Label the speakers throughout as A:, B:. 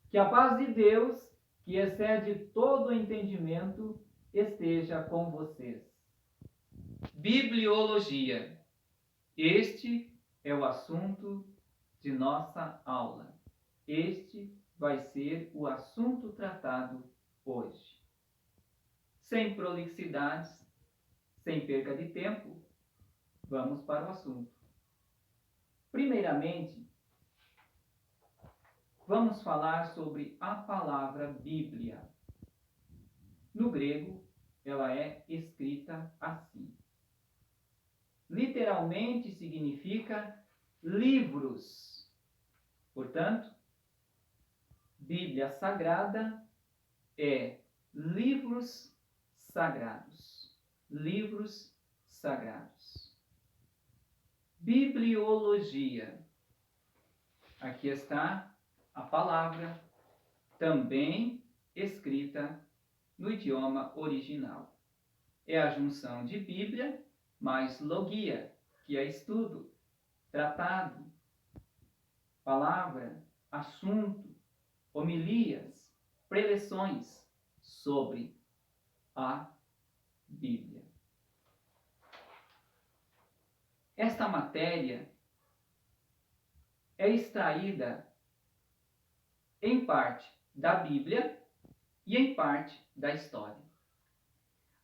A: Que a paz de Deus, que excede todo o entendimento, esteja com vocês. Bibliologia. Este é o assunto de nossa aula. Este vai ser o assunto tratado hoje. Sem prolixidades, sem perca de tempo, vamos para o assunto. Primeiramente, vamos falar sobre a palavra Bíblia. No grego, ela é escrita assim. Literalmente significa livros. Portanto, Bíblia Sagrada é livros sagrados. Livros sagrados. Bibliologia. Aqui está a palavra, também escrita no idioma original. É a junção de Bíblia mais logia, que é estudo, tratado, palavra, assunto, homilias, preleções sobre a Bíblia. Esta matéria é extraída em parte da Bíblia e em parte da história.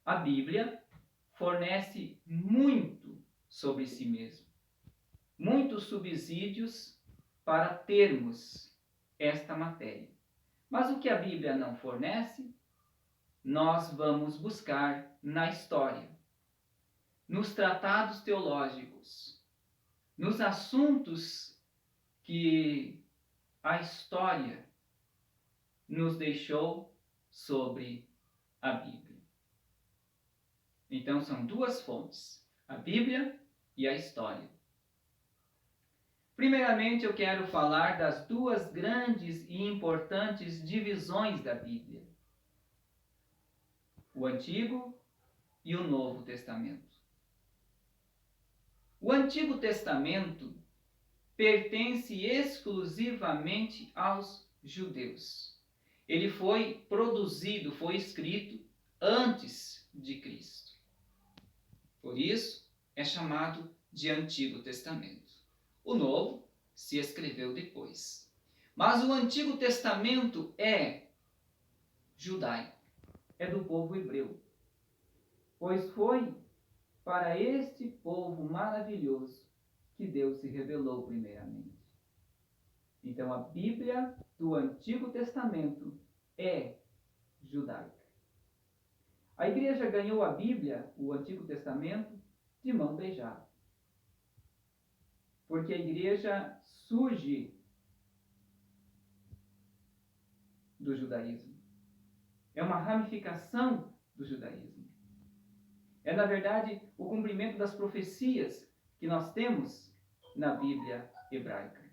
A: A Bíblia fornece muito sobre si mesmo, muitos subsídios para termos esta matéria. Mas o que a Bíblia não fornece, nós vamos buscar na história, nos tratados teológicos, nos assuntos que a história nos deixou sobre a Bíblia. Então são duas fontes, a Bíblia e a história. Primeiramente, eu quero falar das duas grandes e importantes divisões da Bíblia: o Antigo e o Novo Testamento. O Antigo Testamento pertence exclusivamente aos judeus. Ele foi produzido, foi escrito antes de Cristo. Por isso, é chamado de Antigo Testamento. O Novo se escreveu depois. Mas o Antigo Testamento é judaico, é do povo hebreu, pois foi para este povo maravilhoso que Deus se revelou primeiramente. Então a Bíblia do Antigo Testamento é judaica. A igreja ganhou a Bíblia, o Antigo Testamento, de mão beijada. Porque a igreja surge do judaísmo. É uma ramificação do judaísmo. É, na verdade, o cumprimento das profecias que nós temos na Bíblia hebraica.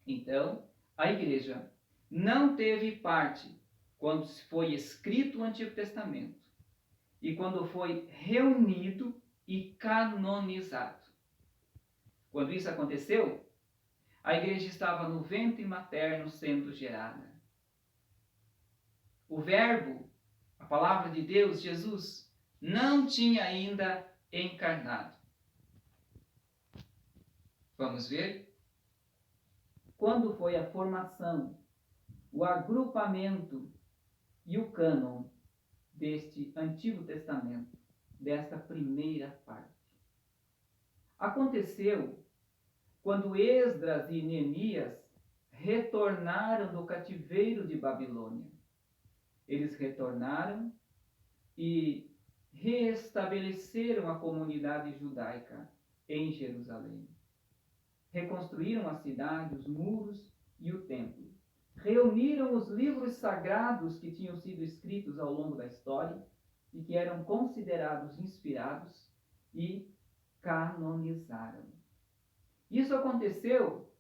A: Então, a igreja não teve parte quando foi escrito o Antigo Testamento e quando foi reunido e canonizado. Quando isso aconteceu, a igreja estava no ventre materno sendo gerada. O Verbo, a palavra de Deus, Jesus, não tinha ainda encarnado. Vamos ver? Quando foi a formação, o agrupamento e o cânon deste Antigo Testamento, desta primeira parte? Aconteceu quando Esdras e Neemias retornaram do cativeiro de Babilônia. Eles retornaram e reestabeleceram a comunidade judaica em Jerusalém. Reconstruíram a cidade, os muros e o templo. Reuniram os livros sagrados que tinham sido escritos ao longo da história e que eram considerados inspirados e canonizaram. Isso aconteceu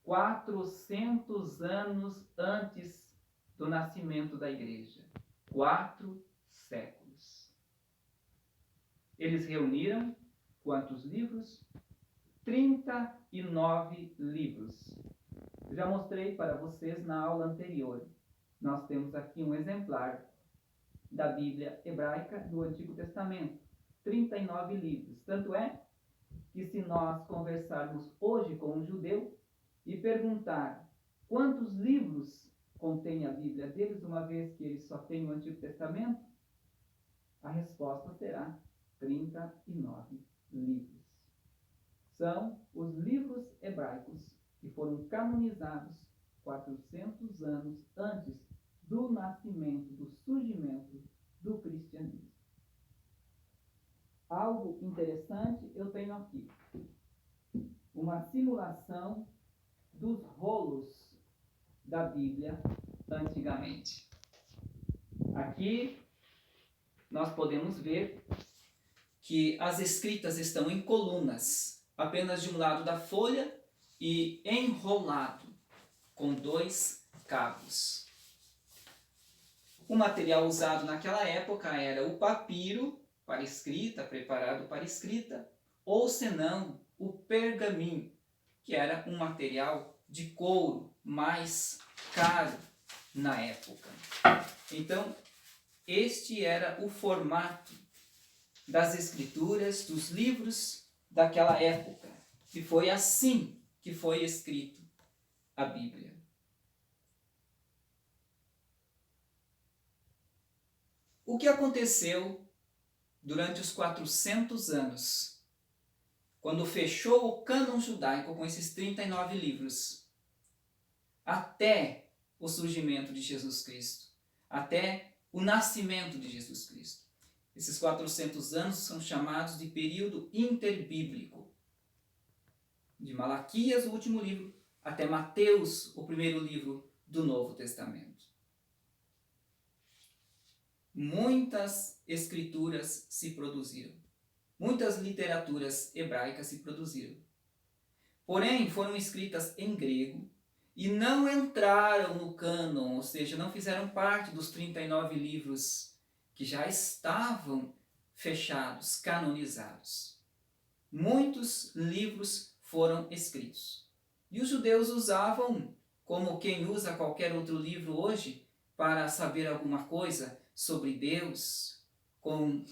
A: 400 anos antes do nascimento da igreja. 4 séculos. Eles reuniram quantos livros? 39 livros. Eu já mostrei para vocês na aula anterior. Nós temos aqui um exemplar da Bíblia hebraica do Antigo Testamento, 39 livros. Tanto é que se nós conversarmos hoje com um judeu e perguntar quantos livros contém a Bíblia deles, uma vez que eles só têm o Antigo Testamento, a resposta será 39 livros. São os livros hebraicos que foram canonizados 400 anos antes do nascimento, do surgimento do cristianismo. Algo interessante eu tenho aqui. Uma simulação dos rolos da Bíblia antigamente. Aqui nós podemos ver que as escritas estão em colunas, apenas de um lado da folha e enrolado com 2 cabos. O material usado naquela época era o papiro para escrita, preparado para escrita, ou senão o pergaminho, que era um material de couro mais caro na época. Então, este era o formato das escrituras, dos livros daquela época, e foi assim que foi escrito a Bíblia. O que aconteceu durante os 400 anos, quando fechou o cânon judaico com esses 39 livros, até o surgimento de Jesus Cristo, até o nascimento de Jesus Cristo? Esses 400 anos são chamados de período interbíblico. De Malaquias, o último livro, até Mateus, o primeiro livro do Novo Testamento. Muitas escrituras se produziram. Muitas literaturas hebraicas se produziram. Porém, foram escritas em grego e não entraram no cânon, ou seja, não fizeram parte dos 39 livros que já estavam fechados, canonizados. Muitos livros foram escritos. E os judeus usavam, como quem usa qualquer outro livro hoje, para saber alguma coisa sobre Deus, com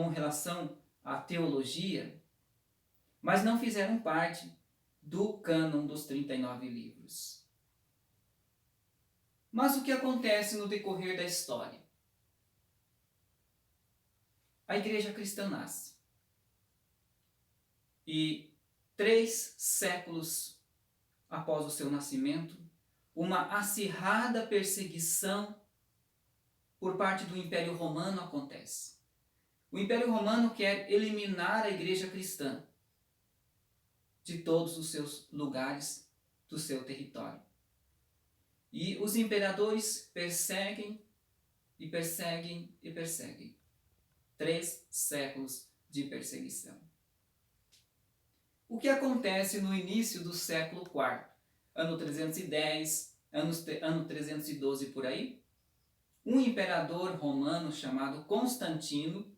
A: relação à teologia, mas não fizeram parte do cânon dos 39 livros. Mas o que acontece no decorrer da história? A igreja cristã nasce. E 3 séculos após o seu nascimento, uma acirrada perseguição por parte do Império Romano acontece. O Império Romano quer eliminar a igreja cristã de todos os seus lugares do seu território. E os imperadores perseguem e perseguem e perseguem. 3 séculos de perseguição. O que acontece no início do século IV? Ano 310, ano 312 por aí? Um imperador romano chamado Constantino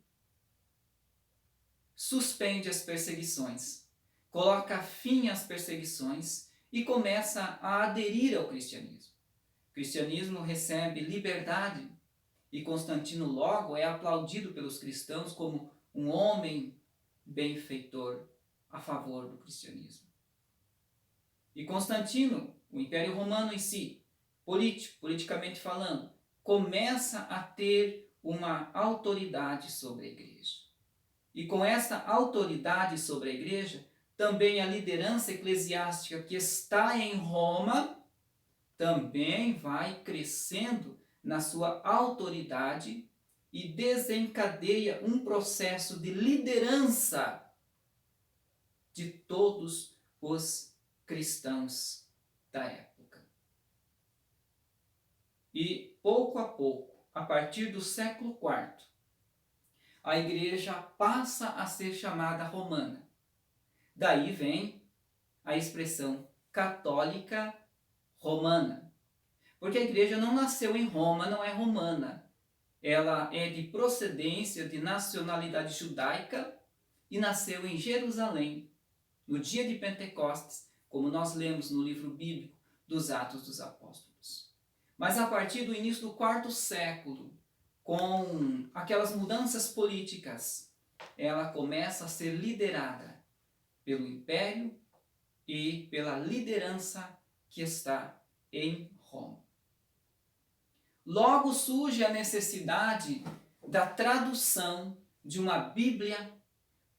A: suspende as perseguições, coloca fim às perseguições e começa a aderir ao cristianismo. O cristianismo recebe liberdade e Constantino logo é aplaudido pelos cristãos como um homem benfeitor a favor do cristianismo. E Constantino, o Império Romano em si, politicamente falando, começa a ter uma autoridade sobre a igreja. E com essa autoridade sobre a igreja, também a liderança eclesiástica que está em Roma também vai crescendo na sua autoridade e desencadeia um processo de liderança de todos os cristãos da época. E pouco a pouco, a partir do século IV, a igreja passa a ser chamada romana. Daí vem a expressão católica romana. Porque a igreja não nasceu em Roma, não é romana. Ela é de procedência, de nacionalidade judaica e nasceu em Jerusalém, no dia de Pentecostes, como nós lemos no livro bíblico dos Atos dos Apóstolos. Mas a partir do início do quarto século, com aquelas mudanças políticas, ela começa a ser liderada pelo Império e pela liderança que está em Roma. Logo surge a necessidade da tradução de uma Bíblia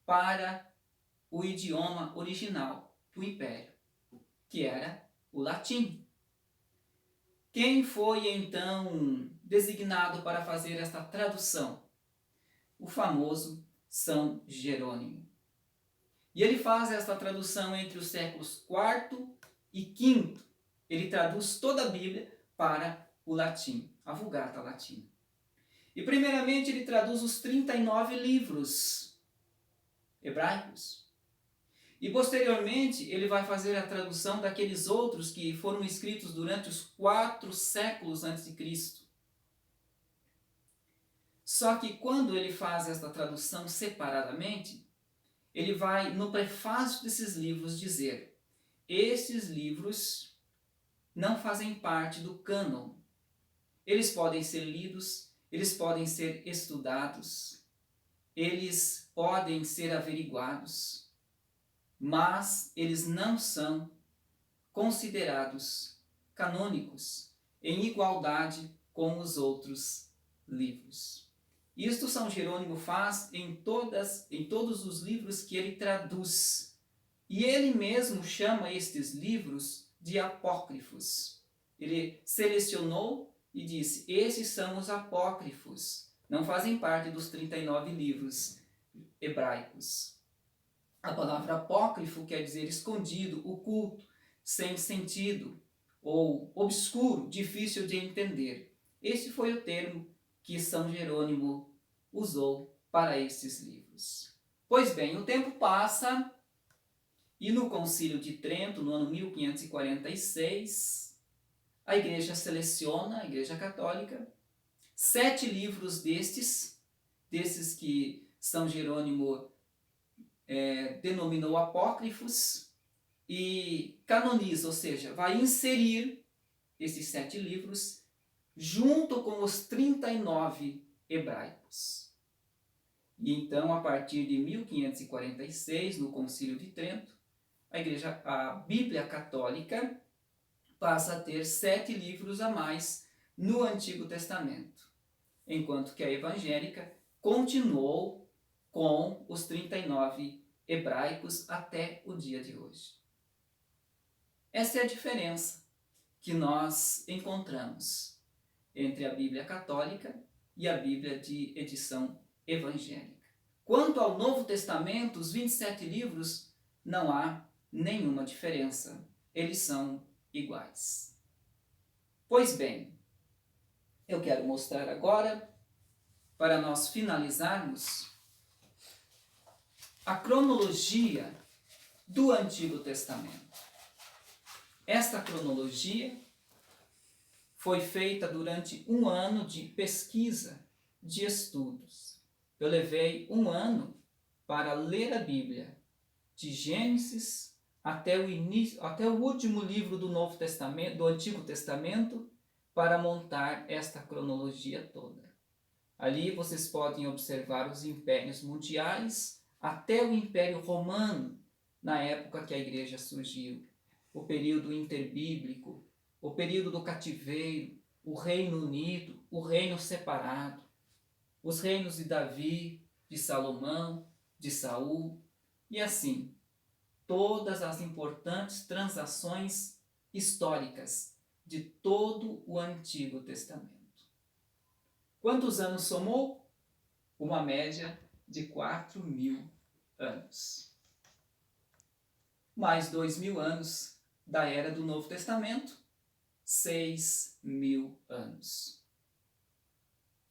A: para o idioma original do Império, que era o latim. Quem foi então designado para fazer esta tradução? O famoso São Jerônimo. E ele faz esta tradução entre os séculos IV e V. Ele traduz toda a Bíblia para o latim, a Vulgata Latina. E primeiramente ele traduz os 39 livros hebraicos. E posteriormente ele vai fazer a tradução daqueles outros que foram escritos durante os 4 séculos antes de Cristo. Só que quando ele faz esta tradução separadamente, ele vai no prefácio desses livros dizer: esses livros não fazem parte do cânon. Eles podem ser lidos, eles podem ser estudados, eles podem ser averiguados, mas eles não são considerados canônicos em igualdade com os outros livros. Isto São Jerônimo faz em todos os livros que ele traduz. E ele mesmo chama estes livros de apócrifos. Ele selecionou e disse: esses são os apócrifos, não fazem parte dos 39 livros hebraicos. A palavra apócrifo quer dizer escondido, oculto, sem sentido, ou obscuro, difícil de entender. Este foi o termo que São Jerônimo usou para esses livros. Pois bem, o tempo passa e no Concílio de Trento, no ano 1546, a Igreja seleciona, a Igreja Católica, 7 livros desses que São Jerônimo denominou apócrifos, e canoniza, ou seja, vai inserir esses 7 livros junto com os 39 hebraicos. E então, a partir de 1546, no Concílio de Trento, a Bíblia Católica passa a ter 7 livros a mais no Antigo Testamento, enquanto que a evangélica continuou com os 39 hebraicos até o dia de hoje. Essa é a diferença que nós encontramos entre a Bíblia Católica e a Bíblia de edição evangélica. Quanto ao Novo Testamento, os 27 livros, não há nenhuma diferença. Eles são iguais. Pois bem, eu quero mostrar agora, para nós finalizarmos, a cronologia do Antigo Testamento. Esta cronologia foi feita durante um ano de pesquisa, de estudos. Eu levei um ano para ler a Bíblia, de Gênesis até o último livro do Novo Testamento, do Antigo Testamento, para montar esta cronologia toda. Ali vocês podem observar os impérios mundiais até o Império Romano, na época que a Igreja surgiu, o período interbíblico, o período do cativeiro, o Reino Unido, o reino separado, os reinos de Davi, de Salomão, de Saul, e assim, todas as importantes transações históricas de todo o Antigo Testamento. Quantos anos somou? Uma média de 4.000 anos. Mais 2.000 anos da era do Novo Testamento, 6.000 anos.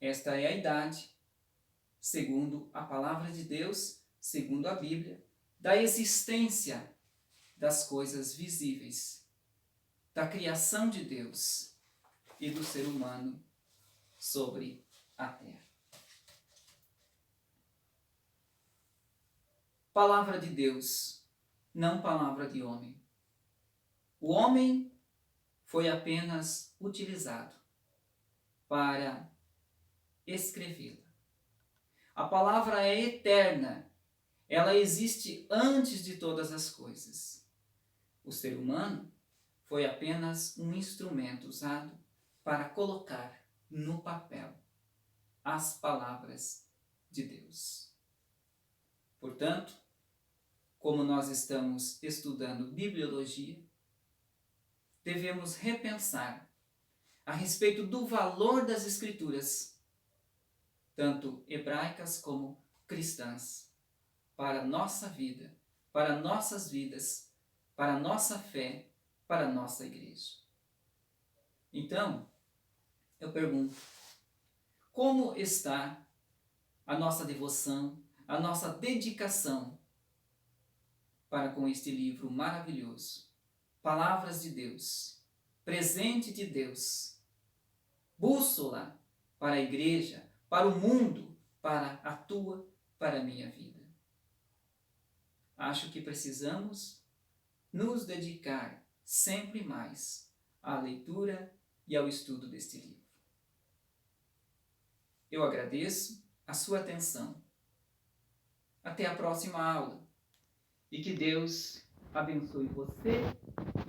A: Esta é a idade, segundo a Palavra de Deus, segundo a Bíblia, da existência das coisas visíveis, da criação de Deus e do ser humano sobre a terra. Palavra de Deus, não palavra de homem. O homem foi apenas utilizado para escrevê-la. A palavra é eterna, ela existe antes de todas as coisas. O ser humano foi apenas um instrumento usado para colocar no papel as palavras de Deus. Portanto, como nós estamos estudando bibliologia, devemos repensar a respeito do valor das Escrituras, tanto hebraicas como cristãs, para a nossa vida, para nossas vidas, para a nossa fé, para a nossa igreja. Então, eu pergunto, como está a nossa devoção, a nossa dedicação para com este livro maravilhoso? Palavras de Deus, presente de Deus, bússola para a igreja, para o mundo, para a tua, para a minha vida. Acho que precisamos nos dedicar sempre mais à leitura e ao estudo deste livro. Eu agradeço a sua atenção. Até a próxima aula. E que Deus abençoe você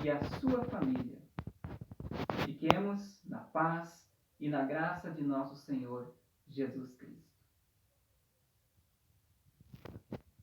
A: e a sua família. Fiquemos na paz e na graça de nosso Senhor Jesus Cristo.